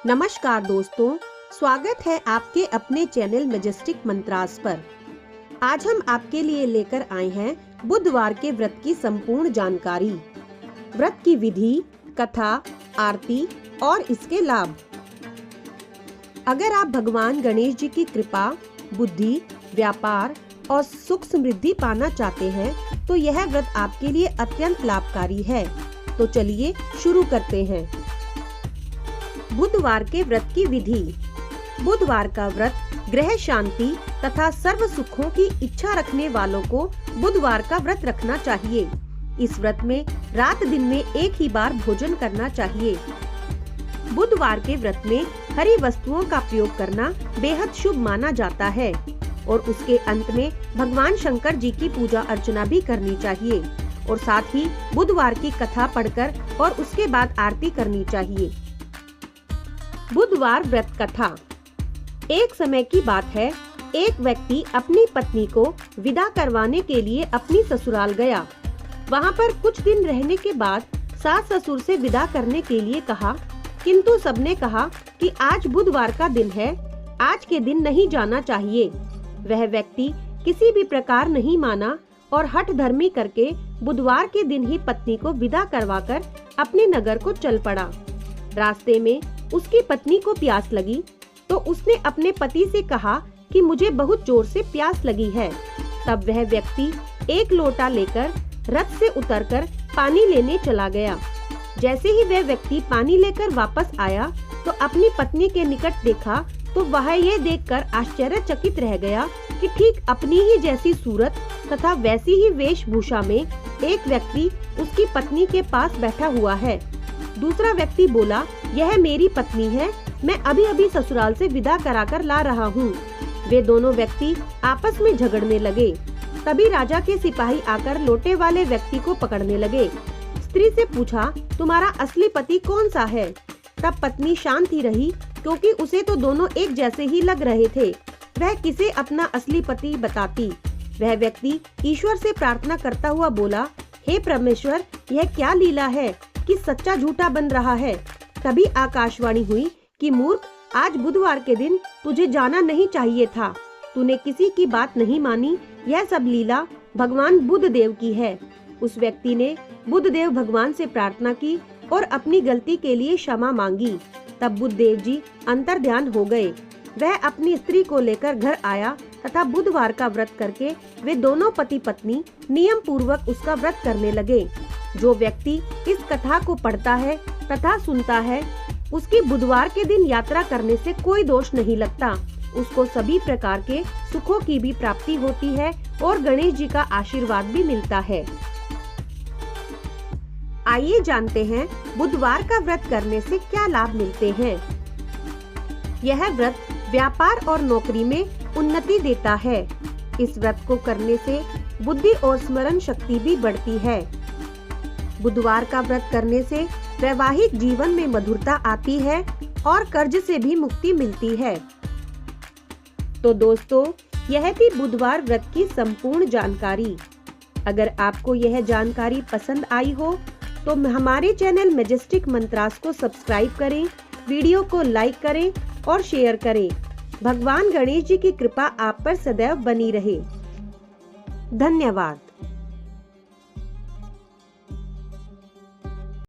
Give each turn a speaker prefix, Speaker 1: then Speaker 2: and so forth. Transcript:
Speaker 1: नमस्कार दोस्तों, स्वागत है आपके अपने चैनल मैजेस्टिक मंत्रास पर। आज हम आपके लिए लेकर आए हैं बुधवार के व्रत की संपूर्ण जानकारी, व्रत की विधि, कथा, आरती और इसके लाभ। अगर आप भगवान गणेश जी की कृपा, बुद्धि, व्यापार और सुख समृद्धि पाना चाहते हैं तो यह व्रत आपके लिए अत्यंत लाभकारी है। तो चलिए शुरू करते हैं। बुधवार के व्रत की विधि। बुधवार का व्रत ग्रह शांति तथा सर्व सुखों की इच्छा रखने वालों को बुधवार का व्रत रखना चाहिए। इस व्रत में रात दिन में एक ही बार भोजन करना चाहिए। बुधवार के व्रत में हरी वस्तुओं का प्रयोग करना बेहद शुभ माना जाता है और उसके अंत में भगवान शंकर जी की पूजा अर्चना भी करनी चाहिए और साथ ही बुधवार की कथा पढ़कर और उसके बाद आरती करनी चाहिए। बुधवार व्रत कथा। एक समय की बात है, एक व्यक्ति अपनी पत्नी को विदा करवाने के लिए अपनी ससुराल गया। वहाँ पर कुछ दिन रहने के बाद सास ससुर से विदा करने के लिए कहा, किंतु सबने कहा कि आज बुधवार का दिन है, आज के दिन नहीं जाना चाहिए। वह व्यक्ति किसी भी प्रकार नहीं माना और हठ धर्मी करके बुधवार के दिन ही पत्नी को विदा करवाकर अपने नगर को चल पड़ा। रास्ते में उसकी पत्नी को प्यास लगी तो उसने अपने पति से कहा कि मुझे बहुत जोर से प्यास लगी है। तब वह व्यक्ति एक लोटा लेकर रथ से उतरकर पानी लेने चला गया। जैसे ही वह व्यक्ति पानी लेकर वापस आया तो अपनी पत्नी के निकट देखा तो वह ये देखकर आश्चर्यचकित रह गया कि ठीक अपनी ही जैसी सूरत तथा वैसी ही वेशभूषा में एक व्यक्ति उसकी पत्नी के पास बैठा हुआ है। दूसरा व्यक्ति बोला, यह मेरी पत्नी है, मैं अभी अभी ससुराल से विदा कराकर ला रहा हूँ। वे दोनों व्यक्ति आपस में झगड़ने लगे। तभी राजा के सिपाही आकर लोटे वाले व्यक्ति को पकड़ने लगे। स्त्री से पूछा, तुम्हारा असली पति कौन सा है? तब पत्नी शांत ही रही क्योंकि उसे तो दोनों एक जैसे ही लग रहे थे। वह किसे अपना असली पति बताती? वह व्यक्ति ईश्वर से प्रार्थना करता हुआ बोला, हे परमेश्वर, यह क्या लीला है कि सच्चा झूठा बन रहा है। तभी आकाशवाणी हुई कि मूर्ख, आज बुधवार के दिन तुझे जाना नहीं चाहिए था। तूने किसी की बात नहीं मानी। यह सब लीला भगवान बुध देव की है। उस व्यक्ति ने बुध देव भगवान से प्रार्थना की और अपनी गलती के लिए क्षमा मांगी। तब बुध देव जी अंतर्ध्यान हो गए। वह अपनी स्त्री को लेकर घर आया तथा बुधवार का व्रत करके वे दोनों पति पत्नी नियम पूर्वक उसका व्रत करने लगे। जो व्यक्ति इस कथा को पढ़ता है तथा सुनता है, उसकी बुधवार के दिन यात्रा करने से कोई दोष नहीं लगता। उसको सभी प्रकार के सुखों की भी प्राप्ति होती है और गणेश जी का आशीर्वाद भी मिलता है। आइए जानते हैं बुधवार का व्रत करने से क्या लाभ मिलते हैं। यह व्रत व्यापार और नौकरी में उन्नति देता है। इस व्रत को करने से बुद्धि और स्मरण शक्ति भी बढ़ती है। बुधवार का व्रत करने से वैवाहिक जीवन में मधुरता आती है और कर्ज से भी मुक्ति मिलती है। तो दोस्तों, यह थी बुधवार व्रत की संपूर्ण जानकारी। अगर आपको यह जानकारी पसंद आई हो तो हमारे चैनल मैजेस्टिक मंत्रास को सब्सक्राइब करें, वीडियो को लाइक करें और शेयर करें। भगवान गणेश जी की कृपा आप पर सदैव बनी रहे। धन्यवाद।